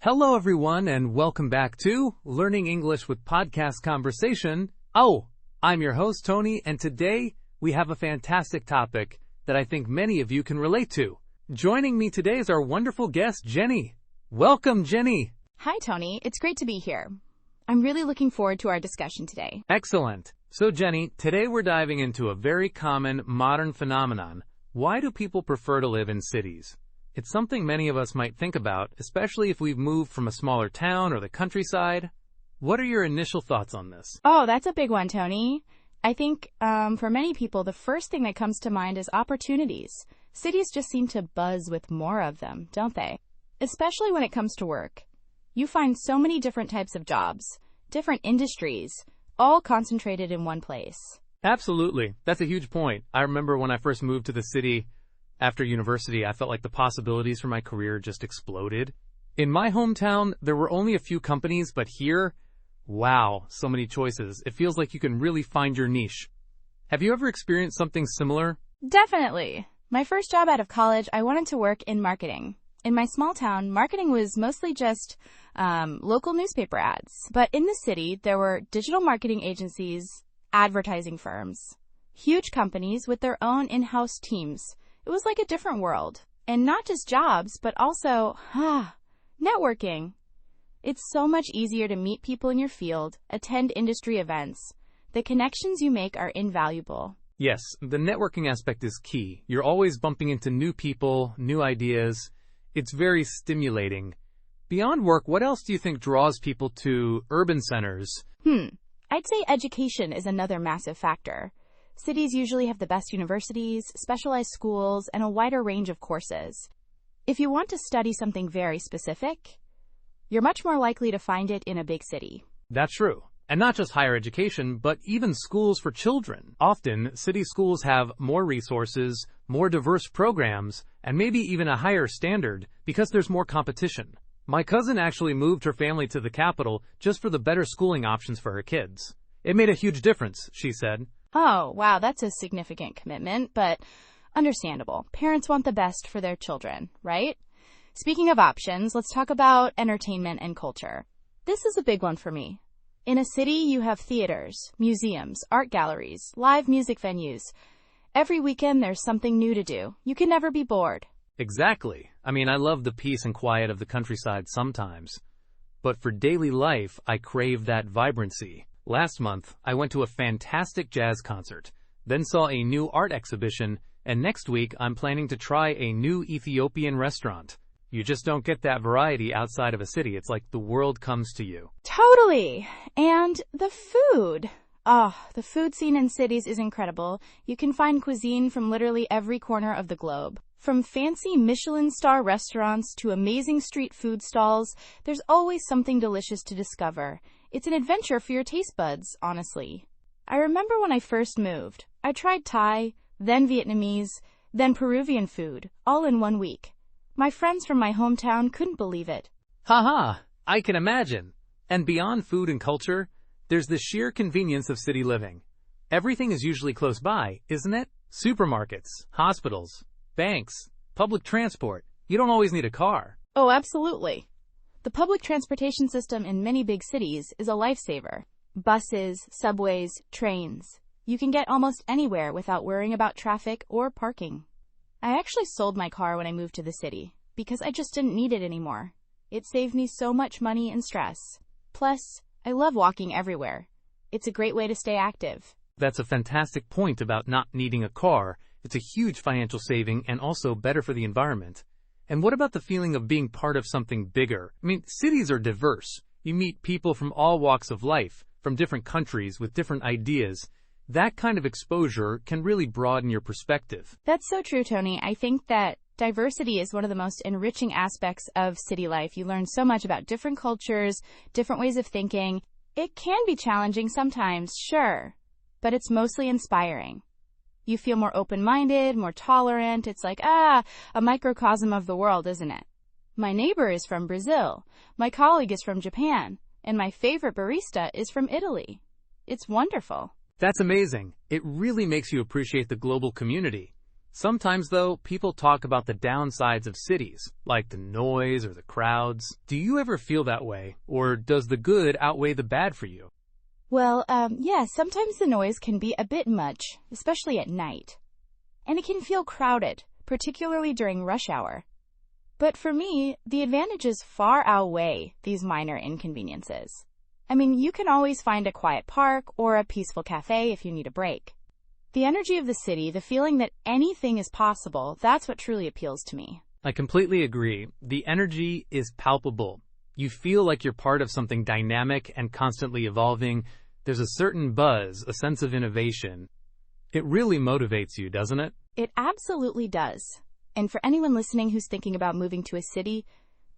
Hello, everyone, and welcome back to Learning English with Podcast Conversation. I'm your host, Tony, and today we have a fantastic topic that I think many of you can relate to. Joining me today is our wonderful guest, Jenny. Welcome, Jenny. Hi, Tony. It's great to be here. I'm really looking forward to our discussion today. Excellent. So, Jenny, today we're diving into a very common modern phenomenon. Why do people prefer to live in cities? It's something many of us might think about, especially if we've moved from a smaller town or the countryside. What are your initial thoughts on this? Oh, that's a big one, Tony. I think for many people, the first thing that comes to mind is opportunities. Cities just seem to buzz with more of them, don't they? Especially when it comes to work. You find so many different types of jobs, different industries, all concentrated in one place. Absolutely. That's a huge point. I remember when I first moved to the city after university, I felt like the possibilities for my career just exploded. In my hometown, there were only a few companies, but here, wow, so many choices. It feels like you can really find your niche. Have you ever experienced something similar? Definitely. My first job out of college, I wanted to work in marketing. In my small town, marketing was mostly just local newspaper ads. But in the city, there were digital marketing agencies, advertising firms, huge companies with their own in-house teams. It was like a different world. And not just jobs, but also, networking. It's so much easier to meet people in your field, attend industry events. The connections you make are invaluable. Yes, the networking aspect is key. You're always bumping into new people, new ideas. It's very stimulating. Beyond work, what else do you think draws people to urban centers? I'd say education is another massive factor. Cities usually have the best universities, specialized schools, and a wider range of courses. If you want to study something very specific, you're much more likely to find it in a big city. That's true. And not just higher education, but even schools for children. Often, city schools have more resources, more diverse programs, and maybe even a higher standard because there's more competition. My cousin actually moved her family to the capital just for the better schooling options for her kids. It made a huge difference, she said. Oh, wow, that's a significant commitment, but understandable. Parents want the best for their children, right? Speaking of options, let's talk about entertainment and culture. This is a big one for me. In a city, you have theaters, museums, art galleries, live music venues. Every weekend, there's something new to do. You can never be bored. Exactly. I love the peace and quiet of the countryside sometimes. But for daily life, I crave that vibrancy. Last month, I went to a fantastic jazz concert, then saw a new art exhibition, and next week I'm planning to try a new Ethiopian restaurant. You just don't get that variety outside of a city. It's like the world comes to you. Totally. And the food. The food scene in cities is incredible. You can find cuisine from literally every corner of the globe. From fancy Michelin star restaurants to amazing street food stalls, there's always something delicious to discover. It's an adventure for your taste buds, honestly. I remember when I first moved. I tried Thai, then Vietnamese, then Peruvian food, all in 1 week. My friends from my hometown couldn't believe it. I can imagine. And beyond food and culture, there's the sheer convenience of city living. Everything is usually close by, isn't it? Supermarkets, hospitals, banks, public transport. You don't always need a car. Oh, absolutely. The public transportation system in many big cities is a lifesaver. Buses, subways, trains. You can get almost anywhere without worrying about traffic or parking. I actually sold my car when I moved to the city because I just didn't need it anymore. It saved me so much money and stress. Plus, I love walking everywhere. It's a great way to stay active. That's a fantastic point about not needing a car. It's a huge financial saving and also better for the environment. And what about the feeling of being part of something bigger? Cities are diverse. You meet people from all walks of life, from different countries with different ideas. That kind of exposure can really broaden your perspective. That's so true, Tony. I think that diversity is one of the most enriching aspects of city life. You learn so much about different cultures, different ways of thinking. It can be challenging sometimes, sure, but it's mostly inspiring. You feel more open-minded, more tolerant. It's like, a microcosm of the world, isn't it? My neighbor is from Brazil, my colleague is from Japan, and my favorite barista is from Italy. It's wonderful. That's amazing. It really makes you appreciate the global community. Sometimes, though, people talk about the downsides of cities, like the noise or the crowds. Do you ever feel that way, or does the good outweigh the bad for you? Well, yeah, sometimes the noise can be a bit much, especially at night. And it can feel crowded, particularly during rush hour. But for me, the advantages far outweigh these minor inconveniences. I mean, you can always find a quiet park or a peaceful cafe if you need a break. The energy of the city, the feeling that anything is possible, that's what truly appeals to me. I completely agree. The energy is palpable. You feel like you're part of something dynamic and constantly evolving. There's a certain buzz, a sense of innovation. It really motivates you, doesn't it? It absolutely does. And for anyone listening who's thinking about moving to a city,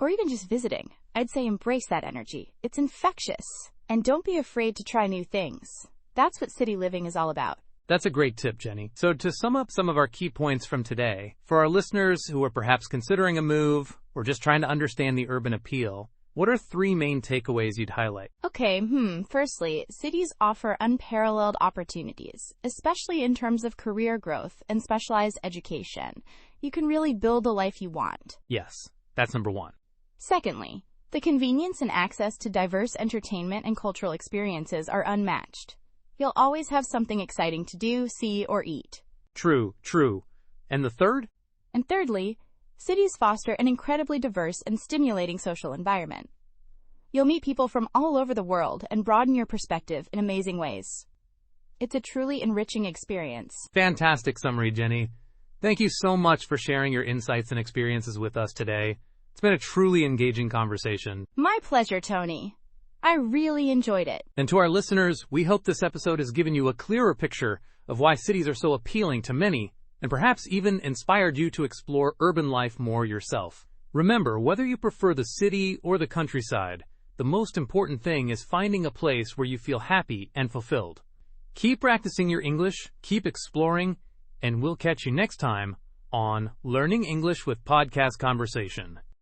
or even just visiting, I'd say embrace that energy. It's infectious. And don't be afraid to try new things. That's what city living is all about. That's a great tip, Jenny. So to sum up some of our key points from today, for our listeners who are perhaps considering a move or just trying to understand the urban appeal, what are 3 main takeaways you'd highlight? Okay, firstly, cities offer unparalleled opportunities, especially in terms of career growth and specialized education. You can really build the life you want. Yes, that's number 1. Secondly, the convenience and access to diverse entertainment and cultural experiences are unmatched. You'll always have something exciting to do, see, or eat. True. And the third? And thirdly, cities foster an incredibly diverse and stimulating social environment. You'll meet people from all over the world and broaden your perspective in amazing ways. It's a truly enriching experience. Fantastic summary, Jenny. Thank you so much for sharing your insights and experiences with us today. It's been a truly engaging conversation. My pleasure, Tony. I really enjoyed it. And to our listeners, we hope this episode has given you a clearer picture of why cities are so appealing to many, and perhaps even inspired you to explore urban life more yourself. Remember, whether you prefer the city or the countryside, the most important thing is finding a place where you feel happy and fulfilled. Keep practicing your English, keep exploring, and we'll catch you next time on Learning English with Podcast Conversation.